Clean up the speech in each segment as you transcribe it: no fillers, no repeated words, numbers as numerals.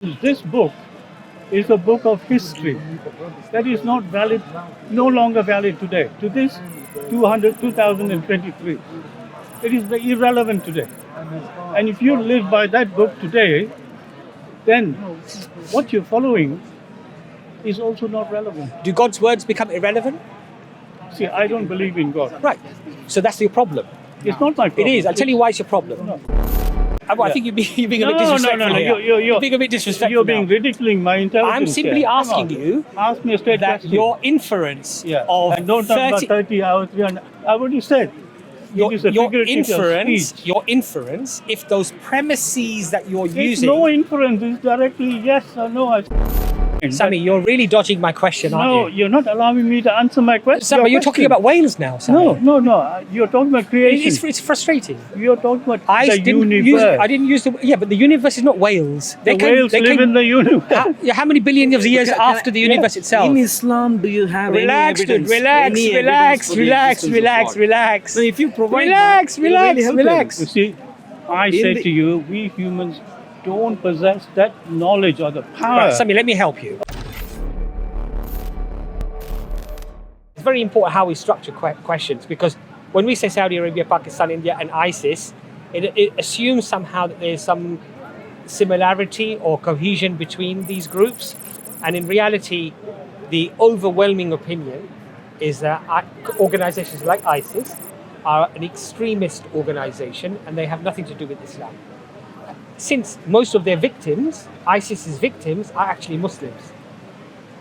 This book is a book of history that is not valid, no longer valid today. To this 2023, it is irrelevant today. And if you live by that book today, then what you're following is also not relevant. Do God's words become irrelevant? See, I don't believe in God. Right. So that's your problem. It's not my problem. It is. I'll tell you why it's your problem. No. I think you're being a bit disrespectful. No. Here. You're being a bit disrespectful. You're being now. ridiculing my intelligence. I'm simply here. asking you. Ask me a straight that question. your inference of and don't talk about 30 hours, 300. I've already said. Your inference. Your inference, if those premises that you're using. No inference. It's directly yes or no. Sammy, you're really dodging my question, aren't you? No, you're not allowing me to answer my question. Sammy, you're talking about Wales now, Sammy. No. You're talking about creation. It's frustrating. You're talking about I the universe. I didn't use the... Yeah, but the universe is not Wales. Whales live in the universe. How many billions of years after the universe itself? In Islam, do you have Relax, any evidence? Relax. So if you provide Relax. You see, I say to you, we humans don't possess that knowledge or the power. Right, Sammy, let me help you. It's very important how we structure questions, because when we say Saudi Arabia, Pakistan, India and ISIS, it assumes somehow that there's some similarity or cohesion between these groups, and in reality the overwhelming opinion is that organizations like ISIS are an extremist organization and they have nothing to do with Islam. Since most of their victims, ISIS's victims, are actually Muslims.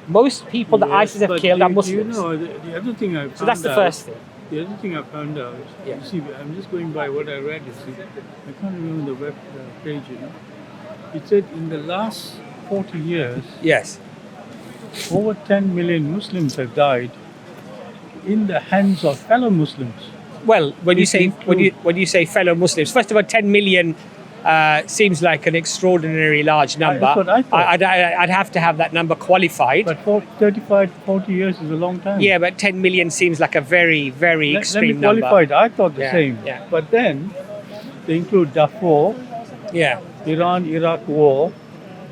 Most people that ISIS have killed are Muslims. You know, the other thing I found So that's the first thing. The other thing I found out, you see, I'm just going by what I read, you see. I can't remember the web page, you know. It said in the last 40 years, Yes. over 10 million Muslims have died in the hands of fellow Muslims. Well, when you say fellow Muslims, first of all, 10 million seems like an extraordinarily large number. That's what I thought. I'd have to have that number qualified. But 35, 40 years is a long time. Yeah, but 10 million seems like a very, very extreme let me qualify number. it. I thought the same. Yeah. But then they include Darfur, Yeah. Iran-Iraq war.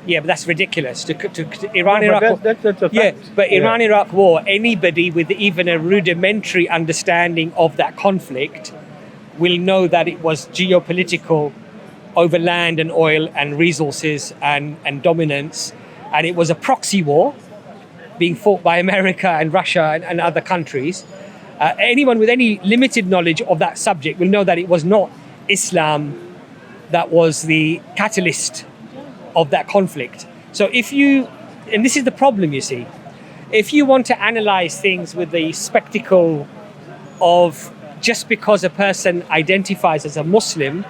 Yeah, but that's ridiculous. Iran-Iraq war. That's a fact. Yeah, but Iran-Iraq war, anybody with even a rudimentary understanding of that conflict will know that it was geopolitical over land and oil and resources and dominance. And it was a proxy war being fought by America and Russia and other countries. Anyone with any limited knowledge of that subject will know that it was not Islam that was the catalyst of that conflict. So if you, and this is the problem, you see, if you want to analyze things with the spectacle of just because a person identifies as a Muslim,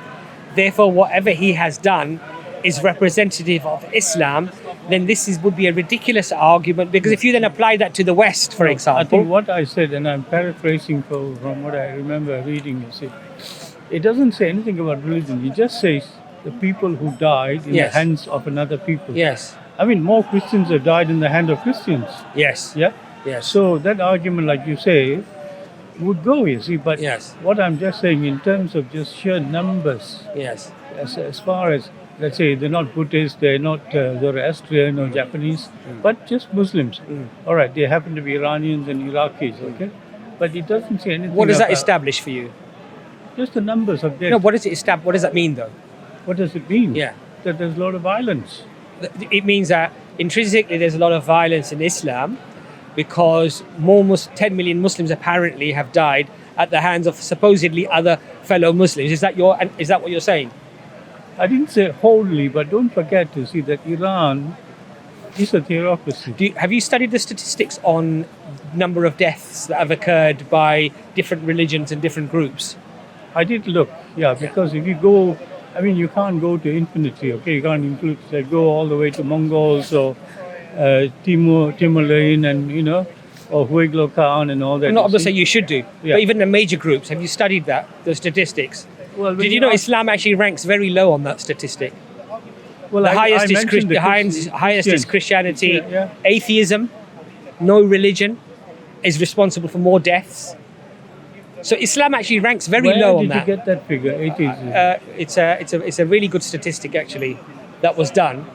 therefore whatever he has done is representative of Islam, then would be a ridiculous argument, because if you then apply that to the West, for example. I think what I said, and I'm paraphrasing from what I remember reading, you see, it doesn't say anything about religion. It just says the people who died in the hands of another people. Yes. I mean, more Christians have died in the hand of Christians. Yes. Yeah? Yes. So that argument, like you say, would go, you see. But what I'm just saying, in terms of just sheer numbers, as far as, let's say, they're not Buddhists, they're not Zoroastrian or Japanese, but just Muslims. All right, they happen to be Iranians and Iraqis, okay? But it doesn't say anything. What does that establish for you? Just the numbers of deaths. No, what does it establish? What does that mean, though? What does it mean? Yeah. That there's a lot of violence. It means that intrinsically there's a lot of violence in Islam, because 10 million Muslims apparently have died at the hands of supposedly other fellow Muslims. Is that what you're saying? I didn't say wholly, but don't forget to see that Iran is a theocracy. Have you studied the statistics on number of deaths that have occurred by different religions and different groups? I did look, because if you go, I mean, you can't go to infinity, okay? You can't go all the way to Mongols or Timur-Lane and, you know, or Huiglo Khan and all that. I'm not going to say you should do, but even the major groups, have you studied the statistics? Well, did you know Islam actually ranks very low on that statistic? Well, the highest is Christianity. Atheism, no religion, is responsible for more deaths. So Islam actually ranks very low on that. Where did you get that figure, atheism? It's a really good statistic, actually, that was done.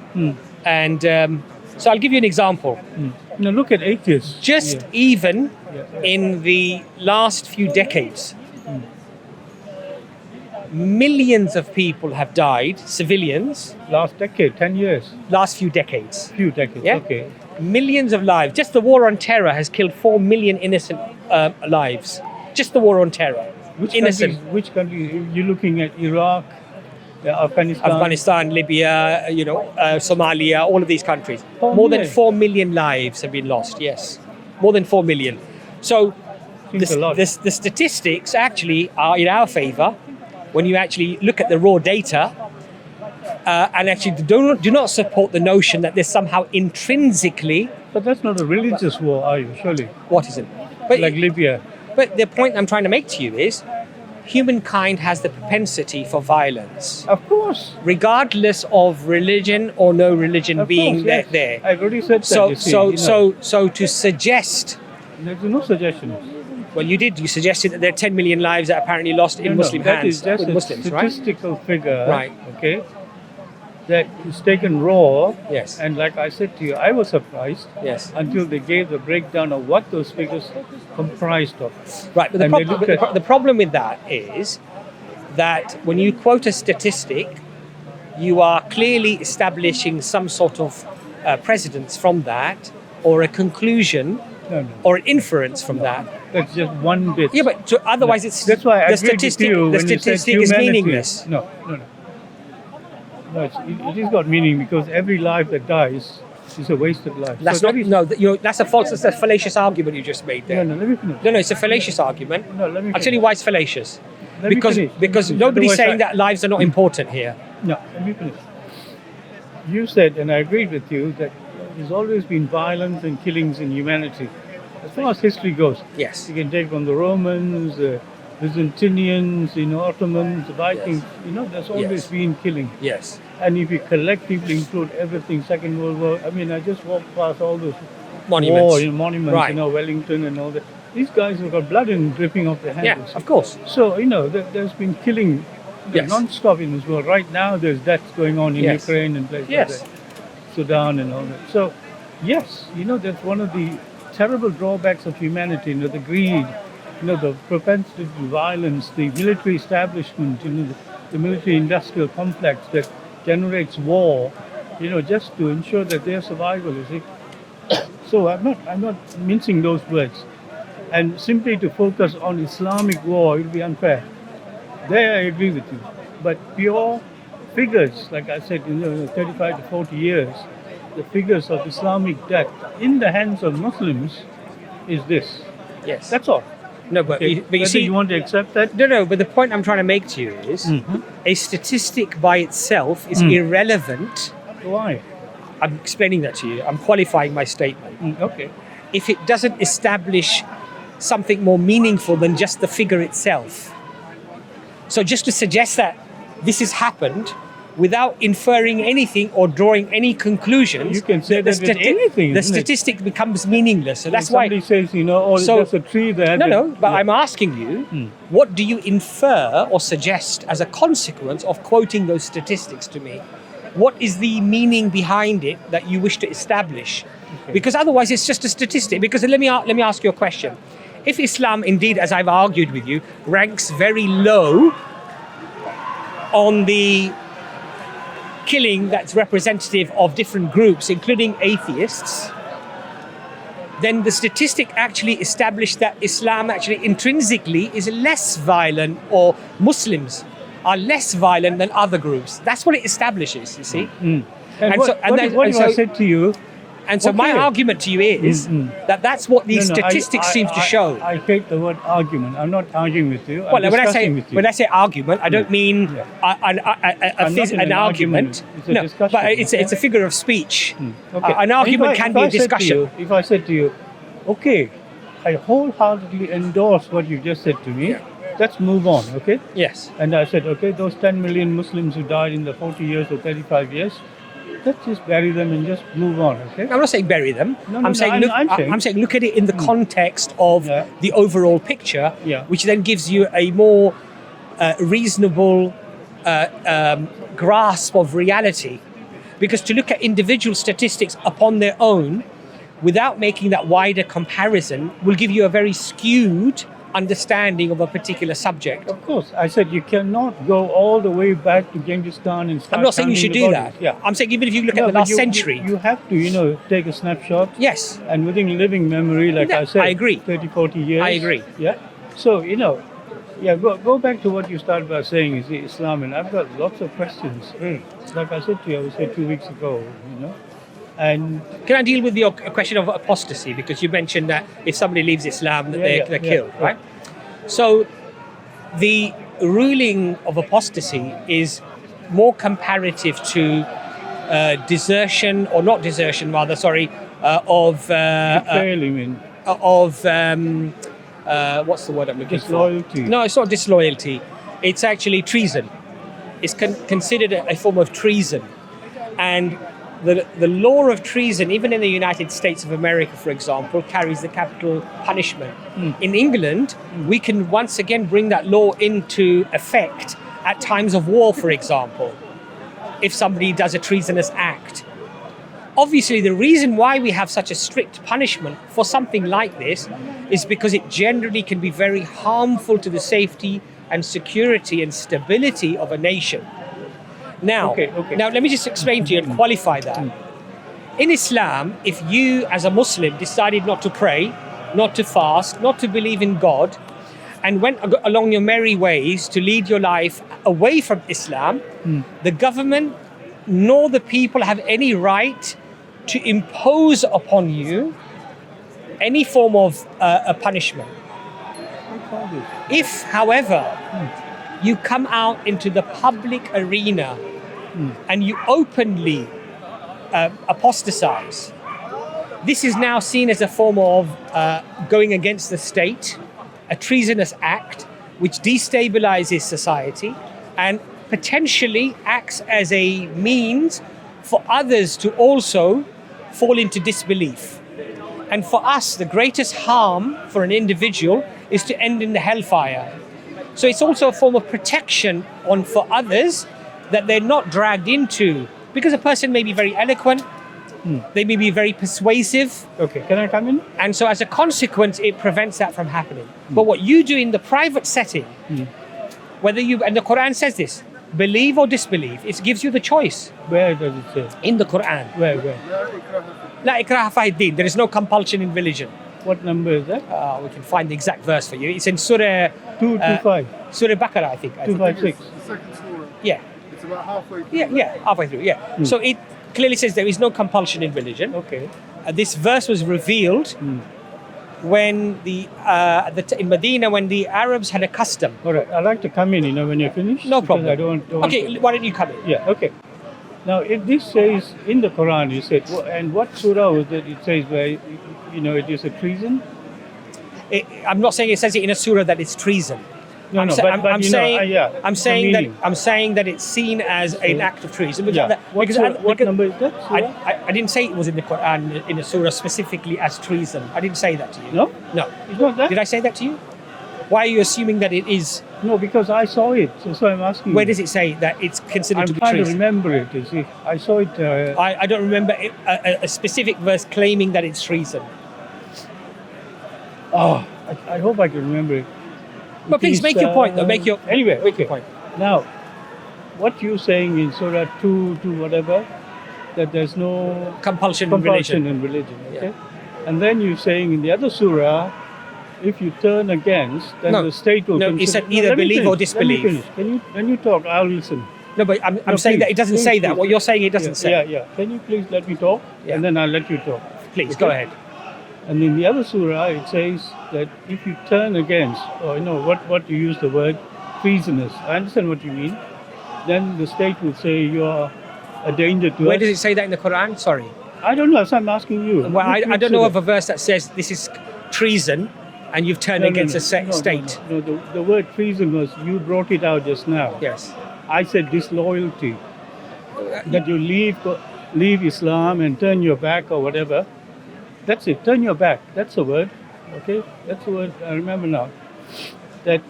And so I'll give you an example. Now look at atheists. Just even in the last few decades, millions of people have died, civilians. Last decade, 10 years. Last few decades. Few decades, Yeah? okay. Millions of lives. Just the war on terror has killed 4 million innocent lives. Just the war on terror. Which country? You're looking at Iraq, Afghanistan, Libya, Somalia, all of these countries. 4 More than million. 4 million lives have been lost, yes. More than 4 million. So Seems a lot. the statistics actually are in our favor when you actually look at the raw data and actually do not support the notion that there's somehow intrinsically... But that's not a religious war, are you? Surely. What is it? But, Like Libya. but the point I'm trying to make to you is humankind has the propensity for violence, Of course. regardless of religion or no religion Of being course, yes. there. I've already said that. So, you see, so to suggest, there's no suggestions. well, you suggested that there are 10 million lives that are apparently lost in Muslim that hands is just with a Muslims, right? statistical figure, Right. okay, that is taken raw. Yes. And like I said to you, I was surprised Yes. until they gave the breakdown of what those figures comprised of. Right, but And they look at- the problem with that is that when you quote a statistic, you are clearly establishing some sort of precedence from that, or a conclusion, No. or an inference from that. That's just one bit. Yeah, but otherwise it's That's why I the agreed statistic. with you The when you said statistic is humanity. meaningless. No. No, it has got meaning because every life that dies is a wasted life. That's So not. that is- No, that's a false. That's a fallacious argument you just made there. No, let me finish. No, it's a fallacious argument. No, let me I'll tell you finish. why it's fallacious. Let me Because finish. because Otherwise nobody's saying I- that lives are not important here. No, let me finish. You said, and I agreed with you, that there's always been violence and killings in humanity. As far as history goes, Yes. you can take from the Romans, Byzantinians, Ottomans, the Vikings. There's always Yes. been killing. Yes. And if you collectively include everything, Second World War, I just walked past all those Monuments. monuments, Right. Wellington and all that. These guys have got blood dripping off their hands. Yeah, of course. So, there's been killing Yes. non-stop in this world. Right now, there's deaths going on in Yes. Ukraine and places Yes. like that. Sudan and all that. So, yes, that's one of the terrible drawbacks of humanity, the greed, the propensity to violence, the military establishment, the military-industrial complex that generates war, just to ensure that their survival, you see. So I'm not mincing those words. And simply to focus on Islamic war, it will be unfair. There I agree with you. But pure figures, like I said, 35 to 40 years, the figures of Islamic death in the hands of Muslims is this. Yes. That's all. No, but Okay. you Whether see, you want to accept that? no. But the point I'm trying to make to you is, a statistic by itself is irrelevant. Why? I'm explaining that to you. I'm qualifying my statement. Okay. If it doesn't establish something more meaningful than just the figure itself. So just to suggest that this has happened without inferring anything or drawing any conclusions, You can say that with anything, the isn't it? statistic becomes meaningless. So that's Somebody why. says, it's So- just a tree there. But I'm asking you, what do you infer or suggest as a consequence of quoting those statistics to me? What is the meaning behind it that you wish to establish? Okay. Because otherwise it's just a statistic. Because let me ask you a question. If Islam, indeed, as I've argued with you, ranks very low on the killing that's representative of different groups, including atheists, then the statistic actually established that Islam actually intrinsically is less violent, or Muslims are less violent than other groups. That's what it establishes, you see. And And what, so- and what then- if- what and if I so- said to you, And so my Okay. argument to you is that that's what these No, statistics seem to show. I hate the word argument. I'm not arguing with you. I'm Well, discussing with you. when I say argument, I don't mean I'm not in an an argument. argument. It's a No, discussion, but it's okay? a figure of speech. Okay. An argument can be a If I said to discussion. you- If I said to you, okay, I wholeheartedly endorse what you just said to me. Yeah. Let's move on, okay? Yes. And I said, okay, those 10 million Muslims who died in the 40 years or 35 years, let's just bury them and just move on, okay? I'm not saying bury them. No, I'm saying I'm saying look at it in the context of Yeah. the overall picture, Yeah. which then gives you a more reasonable grasp of reality. Because to look at individual statistics upon their own, without making that wider comparison, will give you a very skewed understanding of a particular subject. Of course, I said you cannot go all the way back to Genghis Khan and start. I'm not saying you should do that. Yeah. I'm saying even if you look at the last century. You have to, take a snapshot. Yes. And within living memory, like I said, I agree. 30, 40 years. I agree. Yeah. So, go back to what you started by saying is Islam, and I've got lots of questions. Like I said to you, I was here 2 weeks ago, And can I deal with your question of apostasy? Because you mentioned that if somebody leaves Islam, that they're killed, right? So the ruling of apostasy is more comparative to desertion, or not desertion, rather, sorry, of... betrayal, you mean? What's the word I'm looking Disloyalty. for? No, it's not disloyalty. It's actually treason. It's considered a form of treason. And the law of treason, even in the United States of America, for example, carries the capital punishment. In England, we can once again bring that law into effect at times of war, for example, if somebody does a treasonous act. Obviously, the reason why we have such a strict punishment for something like this is because it generally can be very harmful to the safety and security and stability of a nation. Now, now let me just explain to you and qualify that. In Islam, if you as a Muslim decided not to pray, not to fast, not to believe in God, and went along your merry ways to lead your life away from Islam, the government nor the people have any right to impose upon you any form of a punishment. If, however, you come out into the public arena and you openly apostatize, this is now seen as a form of going against the state, a treasonous act which destabilizes society and potentially acts as a means for others to also fall into disbelief. And for us, the greatest harm for an individual is to end in the hellfire. So it's also a form of protection for others that they're not dragged into. Because a person may be very eloquent, they may be very persuasive. Okay, can I come in? And so as a consequence, it prevents that from happening. But what you do in the private setting, whether and the Quran says this, believe or disbelieve, it gives you the choice. Where does it say? In the Quran. Where? La ikraha fi din. There is no compulsion in religion. What number is that? We can find the exact verse for you. It's in Surah 225. Surah Baqarah, I think. 256. The second surah. Yeah. It's about halfway through. Yeah, halfway through. Yeah. So it clearly says there is no compulsion in religion. Okay. This verse was revealed when in Medina, when the Arabs had a custom. All right, I'd like to come in, when you're finished. No problem. I don't Okay, why don't you come in? Yeah, okay. Now, if this says in the Quran, you said, and what surah was it? It says where, it is a treason? I'm not saying it says it in a surah that it's treason. I'm saying that it's seen as an act of treason. What number is that? I didn't say it was in the Quran in a surah specifically as treason. I didn't say that to you. No? No. It's not that? Did I say that to you? Why are you assuming that it is? No, because I saw it. So I'm asking. Where does it say that it's considered to be treason? I'm trying to remember it. You see, I saw it. I don't remember a specific verse claiming that it's treason. Oh, I hope I can remember it. But please make your point, though. Make your point. Now, what you're saying in Surah 2 to whatever, that there's no compulsion in religion. Okay, and then you're saying in the other surah, if you turn against, then the state will. No, he said either believe or disbelieve. When you talk, I'll listen. No, but I'm saying that it doesn't say that. What you're saying, it doesn't say. Yeah. Can you please let me talk, and then I'll let you talk. Please go ahead. And in the other surah, it says that if you turn against, or what you use the word, treasonous. I understand what you mean. Then the state will say you are a danger to us. Where does it say that in the Quran? Sorry. I don't know. So I'm asking you. Well, I don't know of a verse that says this is treason, and you've turned against a state. No, the word treason was, you brought it out just now. Yes. I said disloyalty. That you leave Islam and turn your back or whatever. That's it. Turn your back. That's the word. Okay? That's the word I remember now. That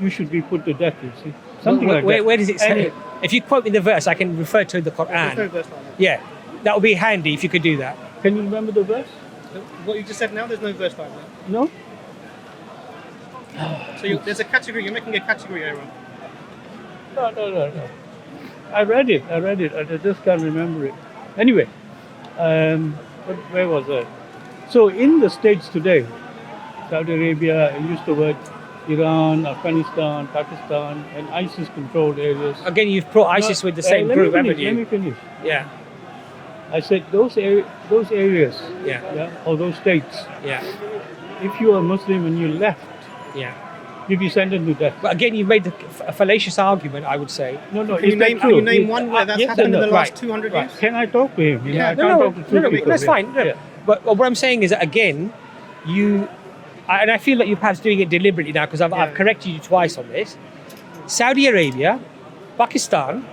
you should be put to death, you see. Something like that. Where does it say? If you quote me the verse, I can refer to the Quran. Yeah, that would be handy if you could do that. Can you remember the verse? What you just said now, there's no verse like that. No? So there's a category, you're making a category error. No. I read it. I just can't remember it. Anyway, where was I? So in the States today, Saudi Arabia, I used the word Iran, Afghanistan, Pakistan, and ISIS-controlled areas. Again, you've brought ISIS with the same group, haven't you? Let me finish. Yeah. I said those areas, or those states. Yeah. If you are Muslim and you left, you'll be sentenced to death. But again, you've made a fallacious argument, I would say. No. Can you name one where that's happened in the last 200 years? Can I talk to him? Yeah. I can't talk to two people. That's fine. No. Yeah. But what I'm saying is that, again, and I feel like you're perhaps doing it deliberately now because I've corrected you twice on this. Saudi Arabia, Pakistan,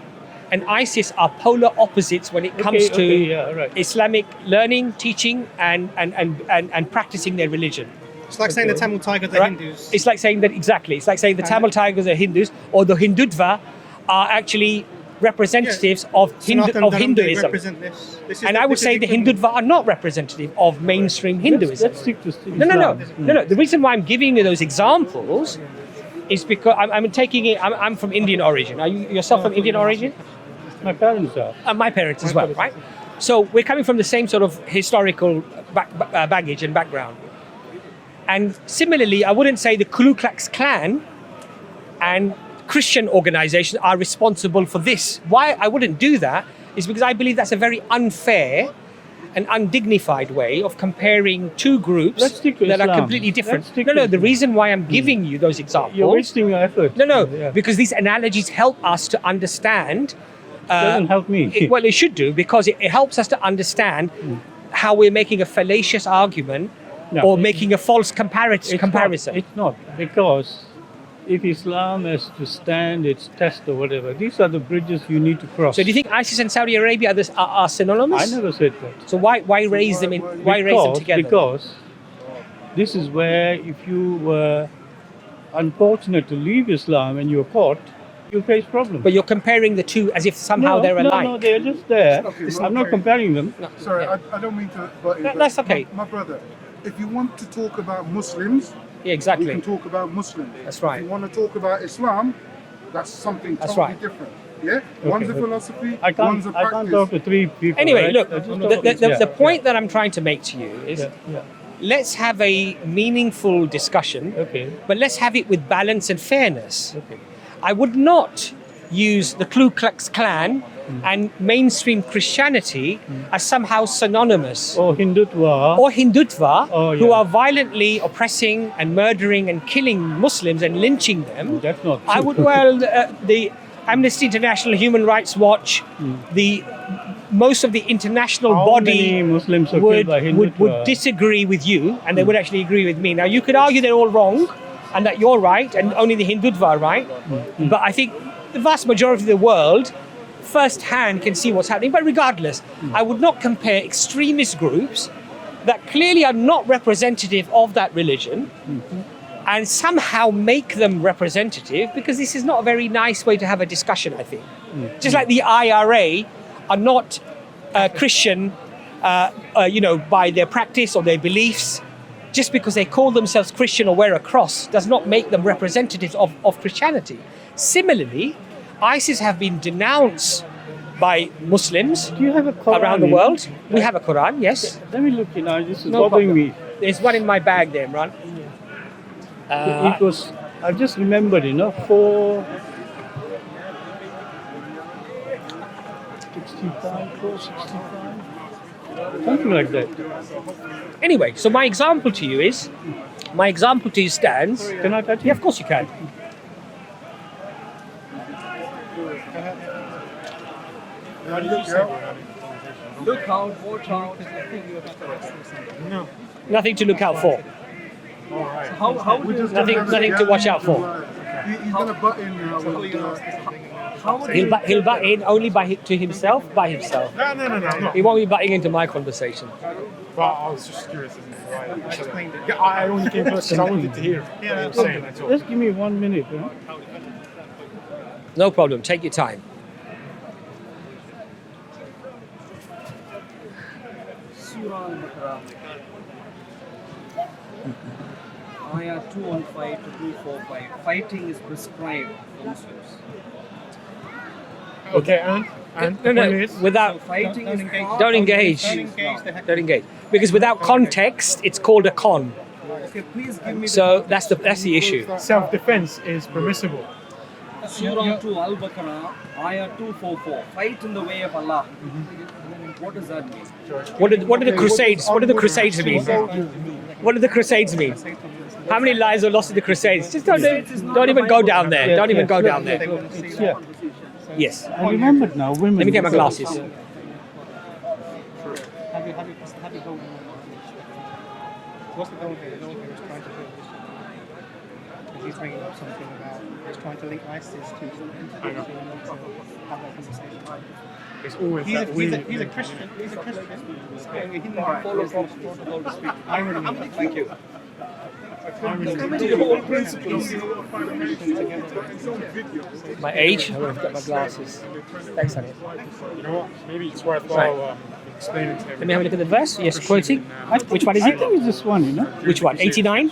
and ISIS are polar opposites when it comes to Islamic learning, teaching, and practicing their religion. It's like saying the Tamil Tigers are Hindus. It's like saying that, exactly. It's like saying the Tamil Tigers are Hindus, or the Hindutva are actually representatives of Hinduism. Represent this. And I would say the Hindutva are not representative of mainstream Hinduism. Let's stick to Islam. No. The reason why I'm giving you those examples is because I'm taking it. I'm from Indian origin. Are you yourself from Indian origin? My parents are. My parents as well, right? So we're coming from the same sort of historical baggage and background. And similarly, I wouldn't say the Ku Klux Klan and Christian organizations are responsible for this. Why I wouldn't do that is because I believe that's a very unfair and undignified way of comparing two groups that are completely different. The reason why I'm giving you those examples... You're wasting your effort. Because these analogies help us to understand... It doesn't help me. It should do, because it helps us to understand how we're making a fallacious argument or making a false comparison. It's not, because if Islam has to stand its test or whatever, these are the bridges you need to cross. So do you think ISIS and Saudi Arabia are synonymous? I never said that. So why raise them together? Because this is where, if you were unfortunate to leave Islam and you're caught, you face problems. But you're comparing the two as if somehow they're alike. No, they're just there. I'm not comparing them. Sorry, I don't mean to butt in. That's okay. My brother, if you want to talk about Muslims, exactly. we can talk about Muslims. That's right. If you want to talk about Islam, that's something totally different. Yeah? One's a philosophy, one's a practice. I can't talk to three people. Anyway, look, the point that I'm trying to make to you is let's have a meaningful discussion, but let's have it with balance and fairness. I would not use the Ku Klux Klan and mainstream Christianity as somehow synonymous. Or Hindutva. Who are violently oppressing and murdering and killing Muslims and lynching them. That's not true. I would, the Amnesty International, Human Rights Watch, most of the international body Muslims would disagree with you, and they would actually agree with me. Now, you could argue they're all wrong, and that you're right, and only the Hindutva are right. But I think the vast majority of the world firsthand can see what's happening. But regardless, I would not compare extremist groups that clearly are not representative of that religion and somehow make them representative, because this is not a very nice way to have a discussion, I think. Just like the IRA are not Christian, by their practice or their beliefs. Just because they call themselves Christian or wear a cross does not make them representatives of Christianity. Similarly, ISIS have been denounced by Muslims around the world. We have a Quran, yes. Let me look, this is bothering me. There's one in my bag there, Imran. It was, I've just remembered, 465, something like that. Anyway, so my example to you stands. Can I touch it? Yeah, of course you can. Look out, watch out. No. Nothing to look out for. Nothing to watch out for. He's going to butt in He'll butt in only to himself, by himself. No. He won't be butting into my conversation. Well, I was just curious as to why I explained it. Yeah, I only came first because I wanted to hear what you were saying. That's all. Just give me 1 minute. No problem. Take your time. Surah Al-Baqarah, Ayah 215 to 245. Fighting is prescribed for Muslims. Okay, and the point is, without Fighting is don't engage. Don't engage. Because without context, it's called a con. Okay, please give me So that's the issue. self-defense is permissible. Surah 2 Al-Baqarah, Ayah 244. Fight in the way of Allah. What does that mean? What do the Crusades? What do the Crusades mean? What do the Crusades mean? How many lives were lost in the Crusades? Just don't even go down there. Don't even go down there. Yeah. Yes. I remembered now. Women. Let me get my glasses. Have you go? What's the goal here? The goal here is trying to build this. He's bringing up something about he's trying to link ISIS to I know. have that conversation. It's always He's a Christian. He's a Christian. Thank you. My age? I've got my glasses. Thanks, honey. You know what? Maybe it's worthwhile explaining to Let me have a look at the verse. Yes, quoting. Which one is I it? think it's this one, you know. Which one? 89?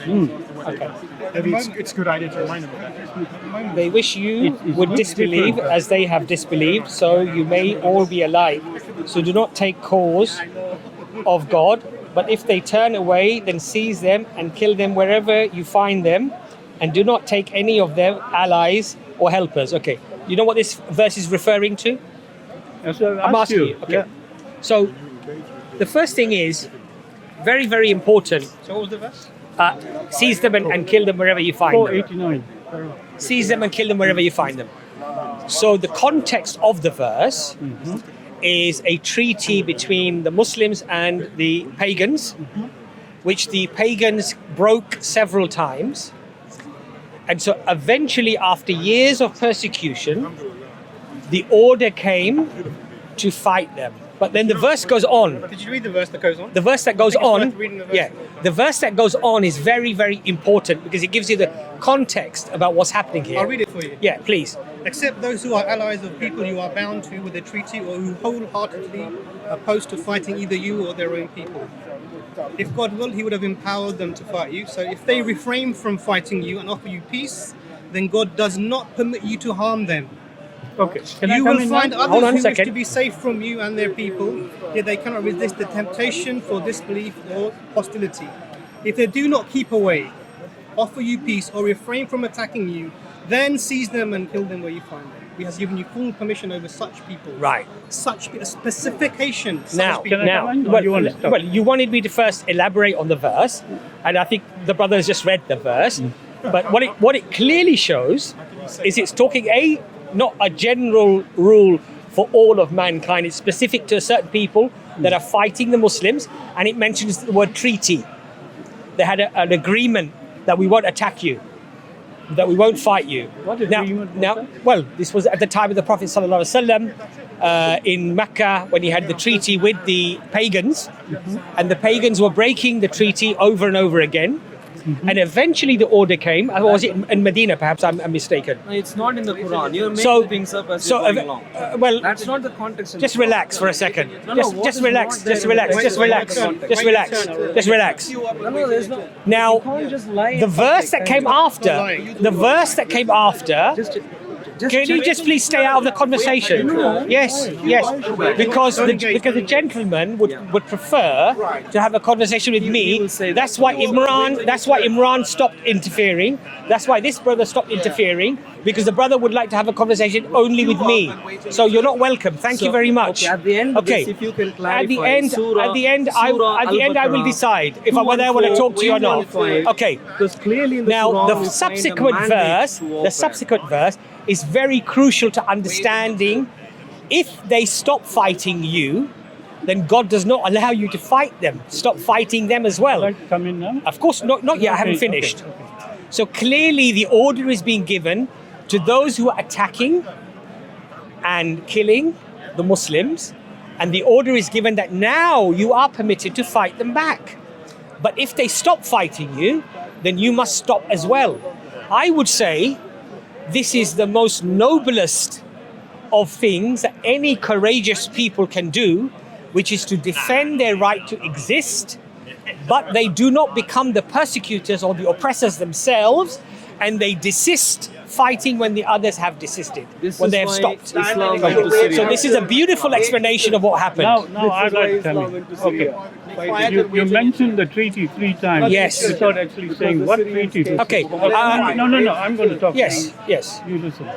Okay. Maybe it's a good idea to remind them of that. They wish you It's would not disbelieve different. as they have disbelieved, so you may all be alike. So do not take cause of God, but if they turn away, then seize them and kill them wherever you find them, and do not take any of them allies or helpers. Okay, you know what this verse is referring to? That's what I'm asking you. Okay. Yeah. So the first thing is very, very important. So what was the verse? Seize them and kill them wherever you find them. 489. Seize them and kill them wherever you find them. So the context of the verse is a treaty between the Muslims and the pagans, which the pagans broke several times. And so eventually, after years of persecution, the order came to fight them. But then the verse goes on. Did you read the verse that goes on? The verse that goes I think it's on, worth reading the verse. yeah, the verse that goes on is very, very important because it gives you the context about what's happening here. I'll read it for you. Yeah, please. Except those who are allies of people you are bound to with a treaty or who wholeheartedly oppose to fighting either you or their own people. If God will, he would have empowered them to fight you. So if they refrain from fighting you and offer you peace, then God does not permit you to harm them. Okay. Can I You come will in find now? others Hold on a who wish second. to be safe from you and their people, yet they cannot resist the temptation for disbelief or hostility. If they do not keep away, offer you peace, or refrain from attacking you, then seize them and kill them where you find them. We have given you full permission over such people. Right. Such specification. Such Now, people. Can I come in, or do you want to stop? well, you wanted me to first elaborate on the verse, and I think the brother has just read the verse. But what it clearly shows is it's talking not a general rule for all of mankind. It's specific to certain people that are fighting the Muslims, and it mentions the word treaty. They had an agreement that we won't attack you, that we won't fight you. What agreement was that? Well, this was at the time of the Prophet ﷺ in Mecca when he had the treaty with the pagans, and the pagans were breaking the treaty over and over again. And eventually the order came, or was it in Medina perhaps, I'm mistaken. No, it's not in the Quran. You're making So- things up as so, you're going along. well, That's not the context. in just the Quran. relax for a second. No, what Just is relax, not there just in the relax, Quran? just relax, just relax, just relax. No, there's no. Now, You can't just lie in the verse that public, came can you? after, the verse that came after, can you just please stay out of the conversation? Yes, yes, because the gentleman would prefer to have a conversation with me. That's why Imran stopped interfering. That's why this brother stopped interfering, because the brother would like to have a conversation only with me. So you're not welcome. Thank you very much. Okay, at the end of Okay. this, if you can clarify. At the end, I will Al-Baqarah, decide whether I want to talk to you or not. 215. Okay. Because clearly in the Now, Quran the we find a subsequent mandate verse is very crucial to understanding. If they stop fighting you, then God does not allow you to fight them. Stop fighting them as well. Like to come in now? Of course, not yet. I haven't Okay, finished. okay, okay. So clearly, the order is being given to those who are attacking and killing the Muslims, and the order is given that now you are permitted to fight them back. But if they stop fighting you, then you must stop as well. I would say this is the most noblest of things that any courageous people can do, which is to defend their right to exist, but they do not become the persecutors or the oppressors themselves, and they desist fighting when the others have desisted, when they have stopped. Islam So this is a beautiful explanation of what happened. Now I'd like to come in. Okay. You mentioned the treaty 3 times. Yes. Without actually saying what treaty. This Okay. is. No. I'm going to talk. Yes, now. yes. You listen.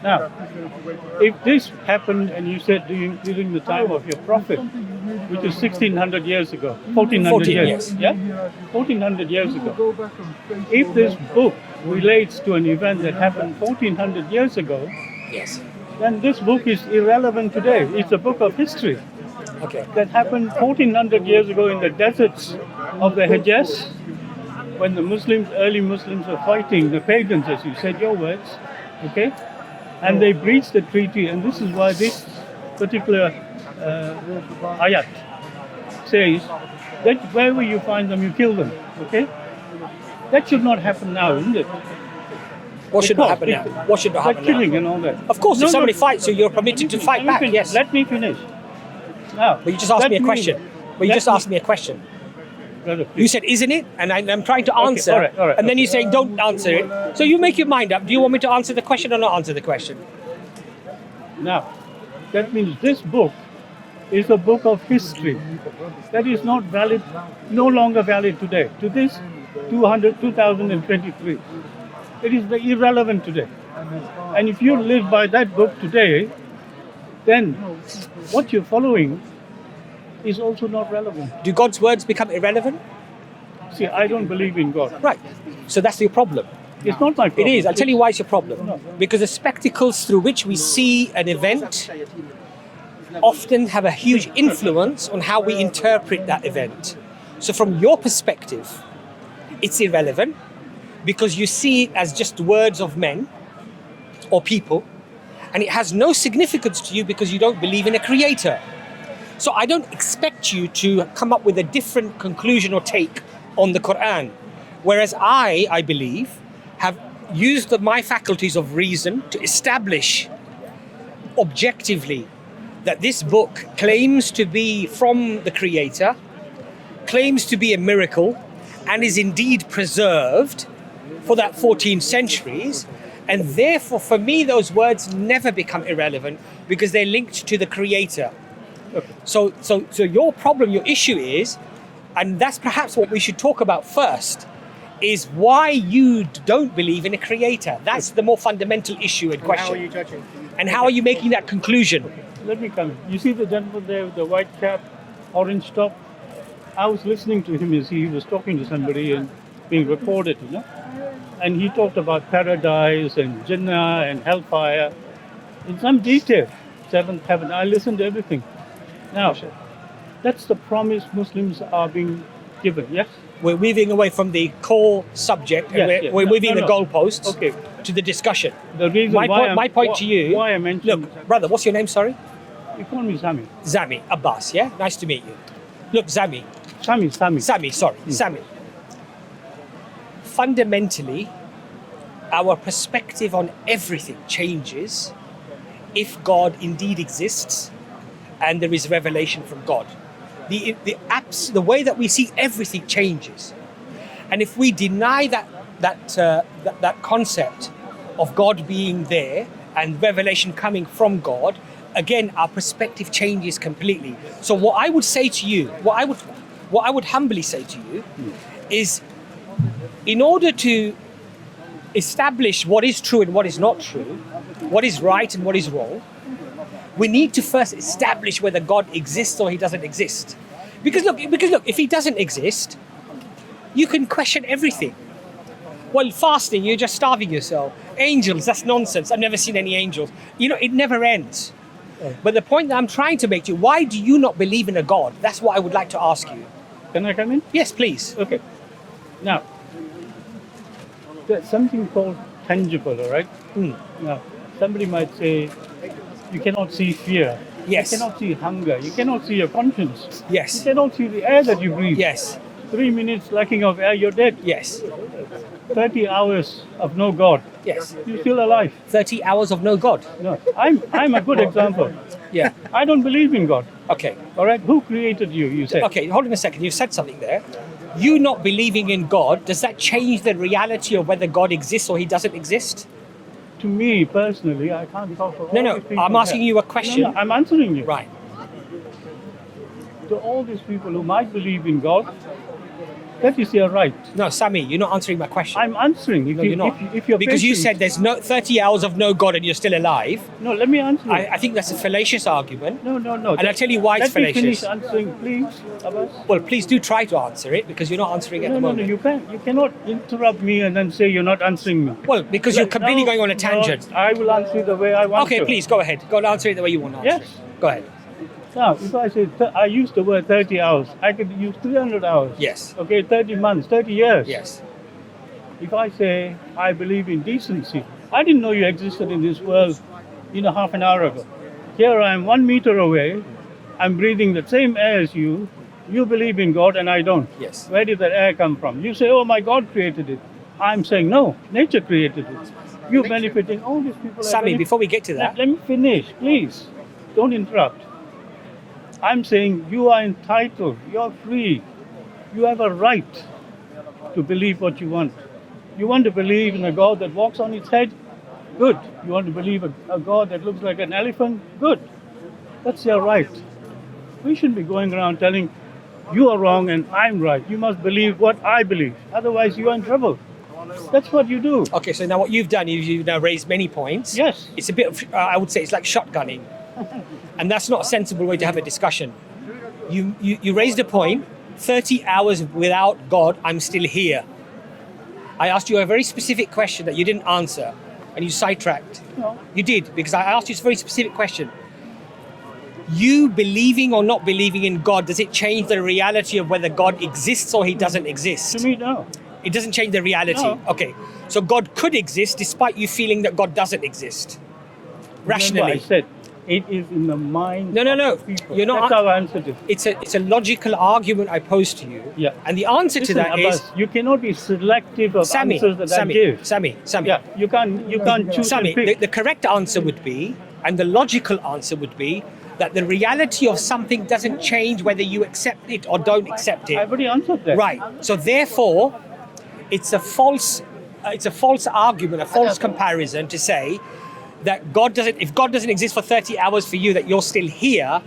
Now, if this happened, and you said during the time of your prophet, which is 1600 years ago, 1400 years, yes. yeah, 1400 years ago. If this book relates to an event that happened 1400 years ago, Yes. then this book is irrelevant today. It's a book of history Okay. that happened 1400 years ago in the deserts of the Hejaz, when the early Muslims were fighting the pagans, as you said your words, okay? And they breached the treaty, and this is why this particular ayat says that wherever you find them, you kill them, okay? That should not happen now, isn't it? What should not happen now? What should not Like happen killing now? and all that. Of course, if somebody fights you, you're permitted to fight back. Yes. Let me finish. Now, But you just asked me a question. Asked me a question. Brother, You said, isn't it? And I'm trying to answer. all right, and then you're saying, don't answer it. So you make your mind up. Do you want me to answer the question or not answer the question? Now, that means this book is a book of history that is not valid, no longer valid today. To this 2023. It is irrelevant today. And if you live by that book today, then what you're following is also not relevant. Do God's words become irrelevant? See, I don't believe in God. Right. So that's your problem. It's not my problem. It is. I'll tell you why it's your problem. No. Because the spectacles through which we see an event often have a huge influence on how we interpret that event. So from your perspective, it's irrelevant because you see it as just words of men or people, and it has no significance to you because you don't believe in a creator. So I don't expect you to come up with a different conclusion or take on the Quran. Whereas I believe, have used my faculties of reason to establish objectively that this book claims to be from the Creator, claims to be a miracle, and is indeed preserved for that 14 centuries. And therefore, for me, those words never become irrelevant because they're linked to the Creator. So your problem, your issue is, and that's perhaps what we should talk about first, is why you don't believe in a creator. That's the more fundamental issue and question. How are you judging? And how are you making that conclusion? Let me come. You see the gentleman there with the white cap, orange top? I was listening to him as he was talking to somebody and being recorded, you know? And he talked about paradise and Jinnah and hellfire in some detail. Seventh heaven. I listened to everything. Now, that's the promise Muslims are being given, yes? We're moving away from the core subject and Yes, we're moving no. the goalposts Okay. to the discussion. The reason My point to you, why I mentioned, look, brother, what's your name, sorry? you call me Sami. Zami Abbas, yeah? Nice to meet you. Look, Zami, Sami. Sami. Fundamentally, our perspective on everything changes if God indeed exists and there is revelation from God. The way that we see everything changes, and if we deny that concept of God being there and revelation coming from God, again our perspective changes completely. So what I would say to you, what I would humbly say to you, is, in order to establish what is true and what is not true, what is right and what is wrong, we need to first establish whether God exists or he doesn't exist. Because look, if he doesn't exist, you can question everything. Well, fasting, you're just starving yourself. Angels, that's nonsense. I've never seen any angels. You know, it never ends. But the point that I'm trying to make to you, why do you not believe in a God? That's what I would like to ask you. Can I come in? Yes, please. Okay. Now, there's something called tangible, all right? Now, somebody might say, you cannot see fear. Yes. You cannot see hunger. You cannot see your conscience. Yes. You cannot see the air that you breathe. Yes. 3 minutes lacking of air, you're dead. Yes. 30 hours of no God, Yes. you're still alive. 30 hours of no God. No, I'm a good example. Yeah. I don't believe in God. Okay. All right, who created you? You said. Okay, hold on a second. You said something there. You not believing in God, does that change the reality of whether God exists or he doesn't exist? To me personally, I can't talk for all No, these people I'm asking here. you a question. No, I'm answering you. Right. To all these people who might believe in God, that is their right. No, Sami, you're not answering my question. I'm answering. If No, you, you're not. If you're Because you patient- said there's no 30 hours of no God and you're still alive. No, let me answer. I think that's a fallacious argument. No. And I'll tell you why it's Let me fallacious. finish answering, please, Abbas. Well, please do try to answer it because you're not answering at the No, moment. you can't. You cannot interrupt me and then say you're not answering me. Well, because you're completely No, going on a no, tangent. I will answer it the way I want to. Okay, please go ahead. Go and answer it the way you want to answer Yes. it. Go ahead. Now, if I say I use the word 30 hours, I could use 300 hours. Yes. Okay, 30 months, 30 years. Yes. If I say I believe in decency, I didn't know you existed in this world, half an hour ago. Here I am 1 meter away. I'm breathing the same air as you. You believe in God and I don't. Yes. Where did that air come from? You say, oh, my God created it. I'm saying, no, nature created it. You're benefiting. All these people are Sami, before we get to that, Let me finish, please. Don't interrupt. I'm saying you are entitled. You're free. You have a right to believe what you want. You want to believe in a God that walks on its head? Good. You want to believe a God that looks like an elephant? Good. That's your right. We shouldn't be going around telling you are wrong and I'm right. You must believe what I believe. Otherwise, you are in trouble. That's what you do. okay, so now what you've done is you've now raised many points. Yes. It's a bit of, I would say it's like shotgunning. And that's not a sensible way to have a discussion. You raised a point, 30 hours without God, I'm still here. I asked you a very specific question that you didn't answer, and you sidetracked. No. You did, because I asked you a very specific question. You believing or not believing in God, does it change the reality of whether God exists or he doesn't exist? To me, no. It doesn't change the reality. No. Okay, so God could exist despite you feeling that God doesn't exist. Remember Rationally. I said it is in the mind No. of people. You're not. That's how I answered it. It's a logical argument I pose to you. Yeah. And the answer Listen, to that is Abbas, you cannot be selective of Sami. answers that I give. Sami. Yeah, you can't choose Sami, and pick. the correct answer would be, and the logical answer would be, that the reality of something doesn't change whether you accept it or don't accept it. I've already answered that. Right. So therefore, it's a false argument, a false comparison to say that if God doesn't exist for 30 hours for you, that you're still here.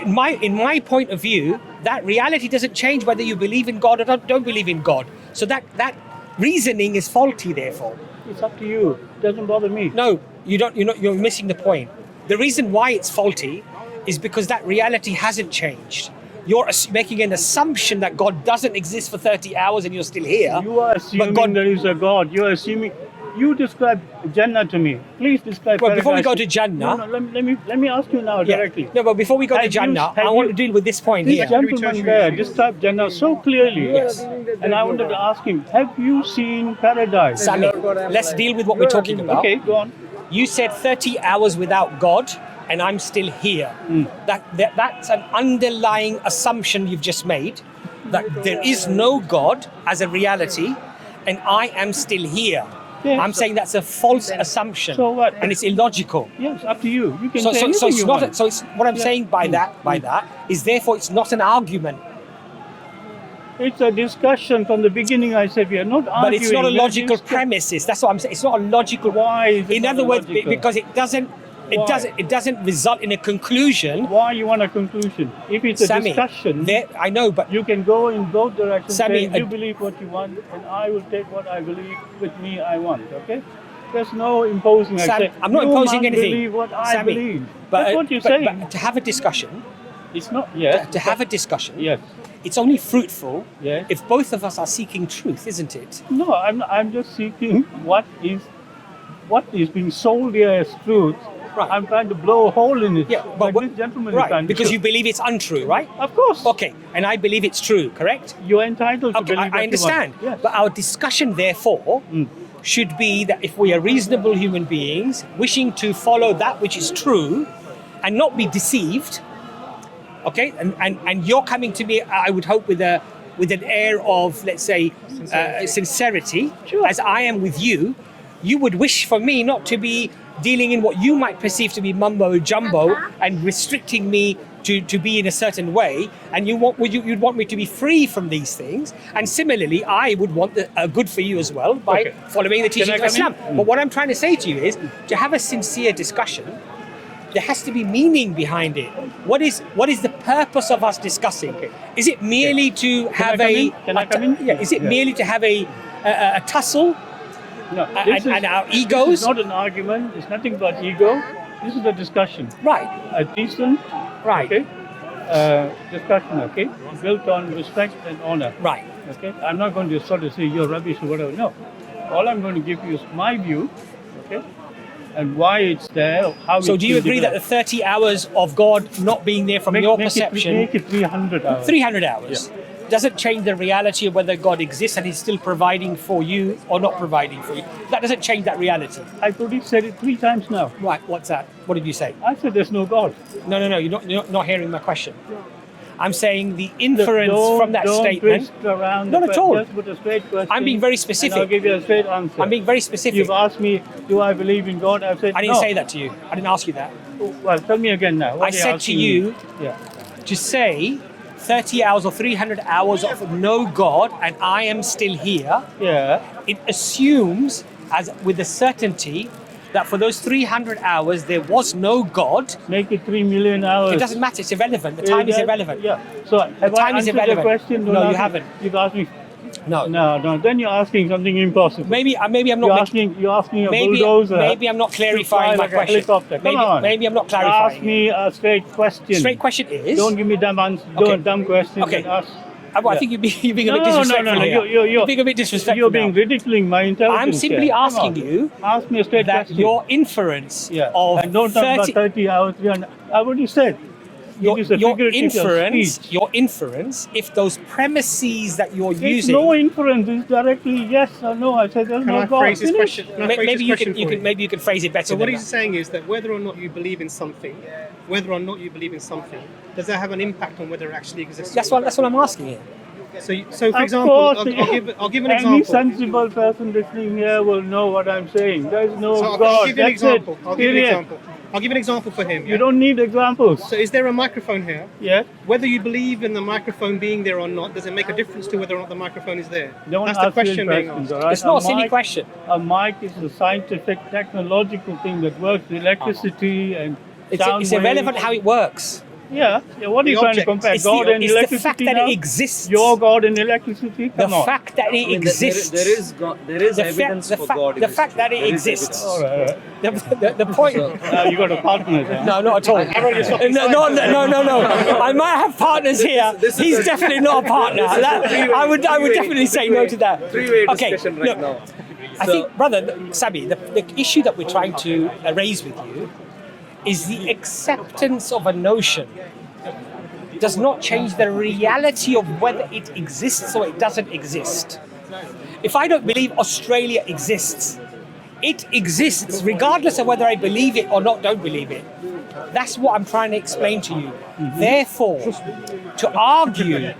In my point of view, that reality doesn't change whether you believe in God or don't believe in God. So that reasoning is faulty, therefore. It's up to you. It doesn't bother me. No, you don't. You're missing the point. The reason why it's faulty is because that reality hasn't changed. You're making an assumption that God doesn't exist for 30 hours and you're still here. You are assuming God- there is a God. You are assuming. You describe Jannah to me. Please describe. Well, before we paradise. go to Jannah- No, let me ask you now Yeah. directly. No, but before we go to Jannah, I want to deal with this point This here. gentleman there described Jannah so clearly. Yes. And I wanted to ask him, have you seen paradise? Sami, let's deal with what we're talking about. Okay, go on. You said 30 hours without God, and I'm still here. That's an underlying assumption you've just made, that there is no God as a reality, and I am still here. Yes. I'm saying that's a false assumption. So what? And it's illogical. Yes, up to you. You can So say anything it's you not. want. So it's what I'm Yeah. saying by that is therefore it's not an argument. It's a discussion. From the beginning, I said we are not arguing. But it's not a we are logical premises. That's what I'm saying. It's not a logical. Why is it In not other words, logical? because it doesn't. Why? It doesn't result in a conclusion. Why you want a conclusion? If it's a Sami, discussion, I know, but you can go in both directions. Sami, saying you believe what you want, and I will take what I believe. With me, I want. Okay. There's no imposing. I Sami, say, I'm not you imposing must anything. Believe what I Sami, believe. But, That's what you're saying. But to have a discussion, It's not. Yes. to have a discussion, Yes. it's only fruitful Yes. if both of us are seeking truth, isn't it? No, I'm just seeking what is being sold here as truth. Right. I'm trying to blow a hole in it. Yeah, but but this gentleman is trying right, to because do. you believe it's untrue, right? Of course. Okay, and I believe it's true, correct? You're entitled to Okay, believe what I you understand. want. Yes. But our discussion, therefore, should be that if we are reasonable human beings, wishing to follow that which is true and not be deceived, okay? And you're coming to me, I would hope, with with an air of, let's say, sincerity, as I am with you, you would wish for me not to be dealing in what you might perceive to be mumbo jumbo and restricting me to be in a certain way, and you'd want me to be free from these things. And similarly, I would want good for you as well by following the teachings of Islam. But what I'm trying to say to you is, to have a sincere discussion, there has to be meaning behind it. What is the purpose of us discussing? Is it merely to have Is it merely to have a tussle? No, and our egos? This is not an argument. It's nothing but ego. This is a discussion. Right. A decent, right. Okay, discussion, okay, built on respect and honor. Right. Okay. I'm not going to sort of say you're rubbish or whatever. No. All I'm going to give you is my view, okay, and why it's there, how. So do you agree that the 30 hours of God not being there from your perception, make it 300 hours. 300 hours. Yeah. Doesn't change the reality of whether God exists and He's still providing for you or not providing for you. That doesn't change that reality. I've already said it 3 times now. Right, what's that? What did you say? I said there's no God. No, you're not hearing my question. I'm saying the inference from that statement. Twist around not at all. Just put a straight question. I'm being very specific. And I'll give you a straight answer. I'm being very specific. You've asked me, do I believe in God? I've said I didn't no. say that to you. I didn't ask you that. Well, tell me again now. I said to you yeah. to say 30 hours or 300 hours of no God and I am still here. Yeah. It assumes, as with the certainty, that for those 300 hours there was no God. Make it 3 million hours. It doesn't matter. It's irrelevant. The time is irrelevant. Yeah. So the time is irrelevant. The question? No, you haven't. You've asked me. No. No. Then you're asking something impossible. Maybe I'm not. You're asking a bulldozer. Maybe I'm not clarifying my question. Helicopter. Come on. Maybe I'm not clarifying. Ask me a straight question. Straight question is. Don't give me dumb answers. Okay. Dumb questions. Okay. Ask. I think you're being a bit disrespectful. No. You're being a bit disrespectful. You're being ridiculing my intelligence. I'm simply asking you. Ask me a straight that question. Your inference of and don't talk about 30 hours, 300. I've already said. Your inference, if those premises that you're using. No inference. It's directly yes or no. I said there's no God. Phrase this question? Maybe you can phrase it better. So what he's saying is that whether or not you believe in something, does that have an impact on whether it actually exists? That's what I'm asking here. So for example, I'll give an example. Any sensible person listening here will know what I'm saying. There's no God. I'll give you an example. I'll give an example for him. You don't need examples. So is there a microphone here? Yeah. Whether you believe in the microphone being there or not, does it make a difference to whether or not the microphone is there? That's the question being asked. Right? It's not a silly question. A mic is a scientific, technological thing that works with electricity and sound It's irrelevant how it works. Yeah. What are you trying to compare? God and electricity? The fact that it exists. Your God and electricity? Come on. The fact that it exists. There is evidence for God. The fact that it exists. All right. The point. You got a partner there. No, not at all. No. I might have partners here. He's definitely not a partner. I would definitely say no to that. Three-way discussion right now. I think, brother Sami, the issue that we're trying to raise with you is the acceptance of a notion does not change the reality of whether it exists or it doesn't exist. If I don't believe Australia exists, it exists regardless of whether I believe it or don't believe it. That's what I'm trying to explain to you. Therefore, to argue that...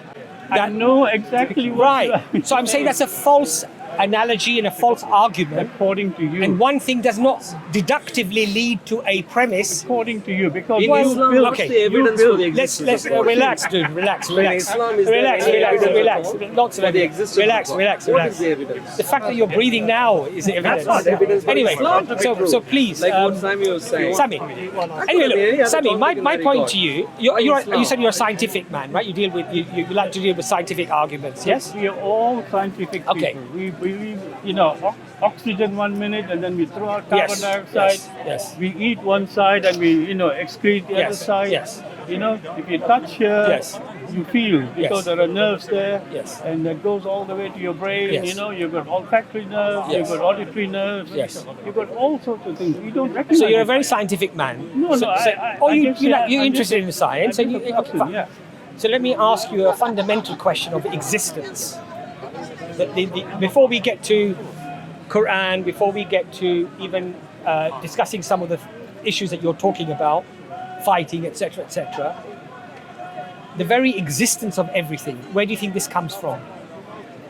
I know exactly what right. So I'm saying that's a false analogy and a false argument. According to you. And one thing does not deductively lead to a premise. According to you, because in Islam, what's the evidence for the existence? Let's relax, dude. Relax. Islam is relax. Lots of the evidence. existence. Relax. What is the evidence? The fact that you're breathing now is the evidence. That's not evidence. Anyway, so please. Like what Sami was saying. Sami. Anyway, look, Sami. My point to you. You said you're a scientific man, right? You deal with you like to deal with scientific arguments. Yes. We are all scientific people. We believe, oxygen 1 minute and then we throw out carbon dioxide. Yes. We eat one side and we, excrete the other side. Yes. If you touch here, you feel because there are nerves there. Yes. And that goes all the way to your brain. Yes. You've got olfactory nerves, you've got auditory nerves. Yes. You've got all sorts of things. You don't recognize. So you're a very scientific man. You're interested in science. Fine. So let me ask you a fundamental question of existence. Before we get to Quran, before we get to even discussing some of the issues that you're talking about, fighting, etc., etc., the very existence of everything, where do you think this comes from?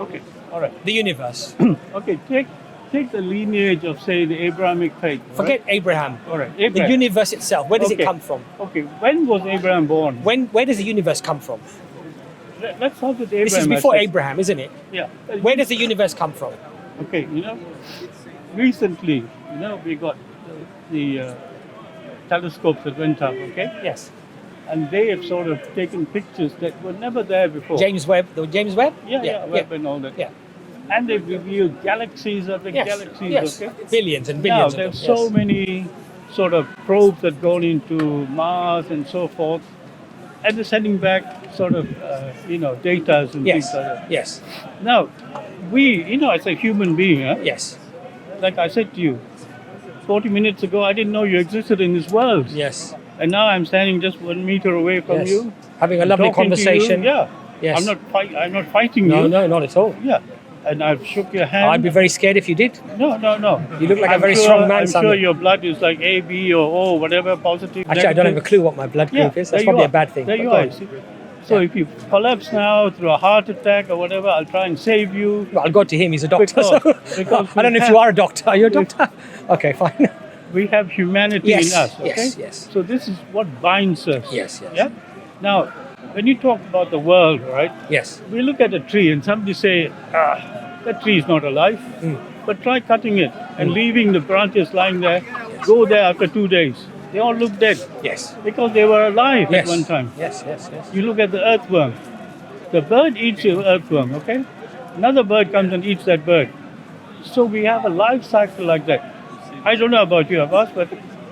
Okay, all right. The universe. Okay, take the lineage of, say, the Abrahamic faith. Forget right? Abraham. All right, The Abraham. universe itself, where does it Okay. come from? Okay, when was Abraham born? Where does the universe come from? Let's start with Abraham. This is before I said. Abraham, isn't it? Yeah. Where does the universe come from? Okay, recently, we got the telescopes that went up, okay? Yes. And they have sort of taken pictures that were never there before. James Webb. Yeah, Webb and all that. Yeah. And they've revealed galaxies after Yes. galaxies, Yes. okay? Billions and Now, billions. there's of them. so many sort of probes that gone into Mars and so forth, and they're sending back sort of, data and Yes. things like that. Yes. Now, we, as a human being, Yes. like I said to you, 40 minutes ago, I didn't know you existed in this world. Yes. And now I'm standing just 1 meter away from Yes. you. Having a lovely talking to you. conversation. Yeah. Yes. I'm not fighting No, you. no, not at all. Yeah. And I've shook your hand. I'd be very scared if you did. No. You look like a I'm very sure- strong man, I'm Sammy. sure your blood is like A, B, or O, whatever, positive. Actually, I don't have a negative. clue what my blood Yeah, group is. there That's you probably are. a bad thing. There But you go are. on. See? So if you collapse now through a heart attack or whatever, I'll try and save you. Well, I'll go to him. He's a doctor. Because I don't know if you are a doctor. Are you a doctor? Okay, fine. We have humanity Yes, in us. Okay? yes. So this is what binds us. Yes. Yeah. Now, when you talk about the world, right? Yes. We look at a tree and somebody say, that tree is not alive. But try cutting it and leaving the branches lying there. Go there after 2 days. They all look dead Yes. because they were alive Yes. at one time. Yes. You look at the earthworm. The bird eats your earthworm, okay? Another bird comes and eats that bird. So we have a life cycle like that. I don't know about you, Abbas, but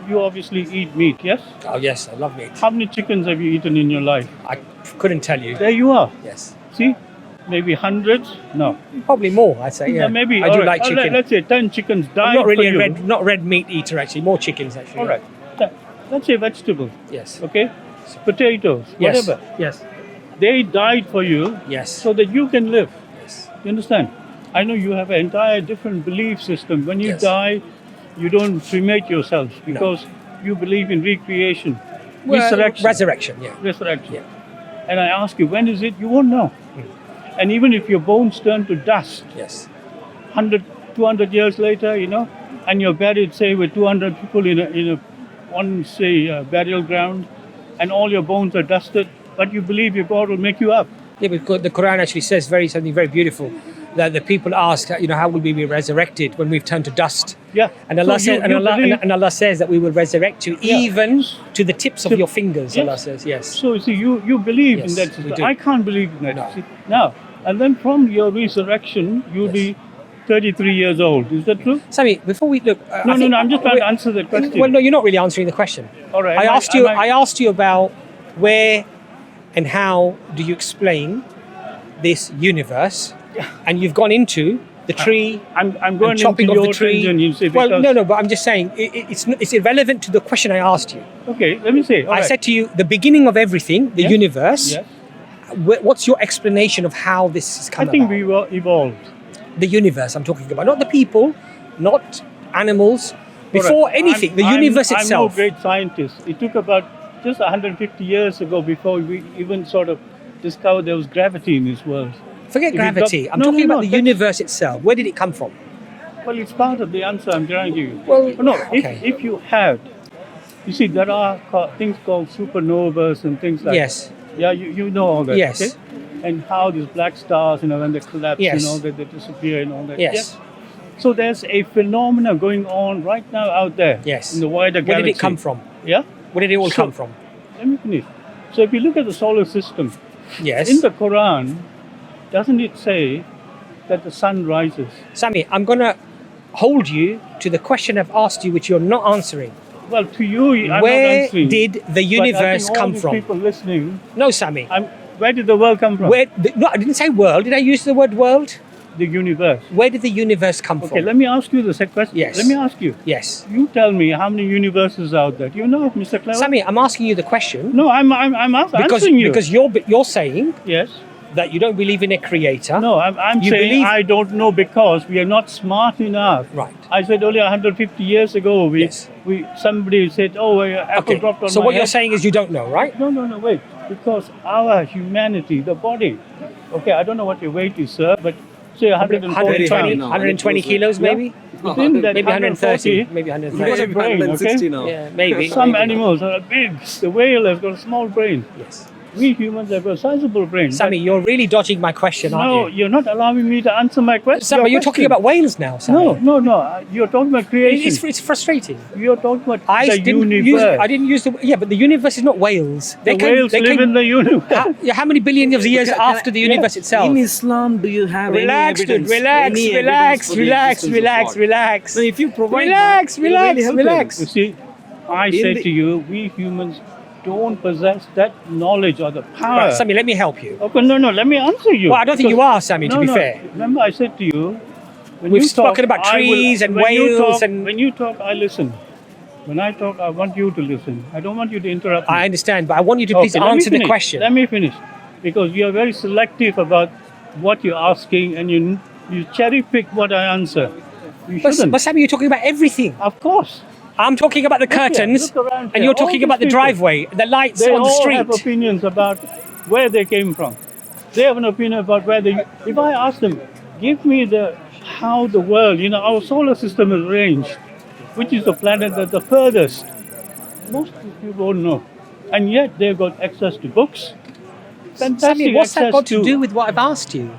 you obviously eat meat, yes? Oh, yes. I love meat. How many chickens have you eaten in your life? I couldn't tell you. There you are. Yes. See? Maybe hundreds? No. Probably more, I'd say. Yeah. Maybe. I all do right. like chicken. Let's say 10 chickens I'm died not really for a you. not red meat eater, actually. More chickens, actually. All right. Let's say vegetables, Yes. okay? Potatoes, Yes. whatever. Yes. They died for you Yes. so that you can live. Yes. You understand? I know you have an entire different belief system. When you Yes. die, you don't cremate yourselves because you believe in recreation, Well, resurrection. Resurrection, yeah. Resurrection. Yeah. And I ask you, when is it? You won't know. And even if your bones turn to dust, Yes. 100, 200 years later, and you're buried, say, with 200 people in a one, say, burial ground, and all your bones are dusted, but you believe your God will make you up. Yeah, because the Quran actually says something very beautiful. That the people ask, how will we be resurrected when we've turned to dust? Yeah. And Allah So says, you and Allah, believe- and Allah says that we will resurrect you Yeah. even to the tips of Tip- your fingers. Yes. Allah says, yes. So you see, you believe Yes, in that we system. do. I can't believe in that. No. See, now, and then from your resurrection, you'll Yes. be 33 years old. Is that true? Sammy, before we look, No, I'm just trying to answer the question. Well, no, you're not really answering the question. All right. I am asked you. am I asked you about where and how do you explain this universe, and you've gone into the tree. I'm and going chopping into of your the tree. tangent, you see, Well, because- no, but I'm just saying it's irrelevant to the question I asked you. Okay, let me say. All I right. said to you, the beginning of everything, the Yes. universe. Yes. What's your explanation of how this has come I think about? we were evolved. The universe I'm talking about, not the people, not animals. Before Correct. anything, the universe I'm itself. no great scientist. It took about just 150 years ago before we even sort of discovered there was gravity in this world. Forget If you gravity. got- I'm No, talking no, about no, the that's- universe itself. Where did it come from? Well, it's part of the answer I'm trying to give you. Well, no, okay. if you had, you see, there are things called supernovas and things like Yes. Yeah, you know all that. Yes. Okay? And how these black stars, when they collapse, Yes. that they disappear and all that. Yes. So there's a phenomena going on right now out there. Yes. In the wider Where galaxy. did it come from? Yeah. Where did it all So- come from? Let me finish. So if you look at the solar system, Yes. in the Quran, doesn't it say that the sun rises? Sammy, I'm going to hold you to the question I've asked you, which you're not answering. Well, to you, I'm not Where answering. did the But I universe think all come these from? people listening, No, Sammy. where did the world come from? No, I didn't say world. Did I use the word world? The universe. Where did the universe come Okay, from? let me ask you the second question. Yes. Let me ask you. Yes. You tell me how many universes are out there. Do you know, Mr. Clever? Sammy, I'm asking you the question No, I'm answering you. because you're saying Yes. that you don't believe in a creator. No, I'm You saying believe- I don't know because we are not smart enough. Right. I said earlier 150 years ago, Yes. somebody said, apple Okay. dropped on So my what you're head. saying is you don't know, right? No, wait. Because our humanity, the body, okay, I don't know what your weight is, sir, but say 140 120, pounds. 120 kilos, maybe? Within that Maybe 130, 140, maybe you got a 130. brain, okay? Yeah, maybe. Some animals are big. The whale has got a small brain. Yes. We humans have got a sizable brain. Sammy, you're really dodging my question, No, aren't you? you're not allowing me to answer my question. Sammy, you're talking about whales now, Sammy. No. You're talking about creation. It's frustrating. You're talking about I the didn't universe. I didn't use the... Yeah, but the universe is not whales. The whales live in the universe. How many billions of years after the universe itself? In Islam, do you have Relax, any dude. evidence? Any evidence for the existence of God? Relax. So if you provide Relax, that, it will really help relax. You see, I In said the- to you, we humans don't possess that knowledge or the power. Right, Sammy, let me help you. Okay, no, let me answer you. Well, I don't think you are, Sammy, to No, be no. fair. Remember, I said to you, when We've you talk, spoken about I will- trees and when you whales talk- and- When you talk, I listen. When I talk, I want you to listen. I don't want you to interrupt me. I understand, but I want you to please Okay, let me answer the finish. question. Let me finish. Because you are very selective about what you're asking and you cherry pick what I answer. You shouldn't. But Sammy, you're talking about everything. Of course. I'm talking about the Look here, curtains, look around and here. you're All talking these about the people, driveway, the lights They on the all street. have opinions about where they came from. They have an opinion about where they. If I ask them, give me how the world, our solar system is arranged, which is the planet that's the furthest. Most people won't know, and yet they've got access to books. Fantastic Sammy, what's that access got to do with what I've asked you?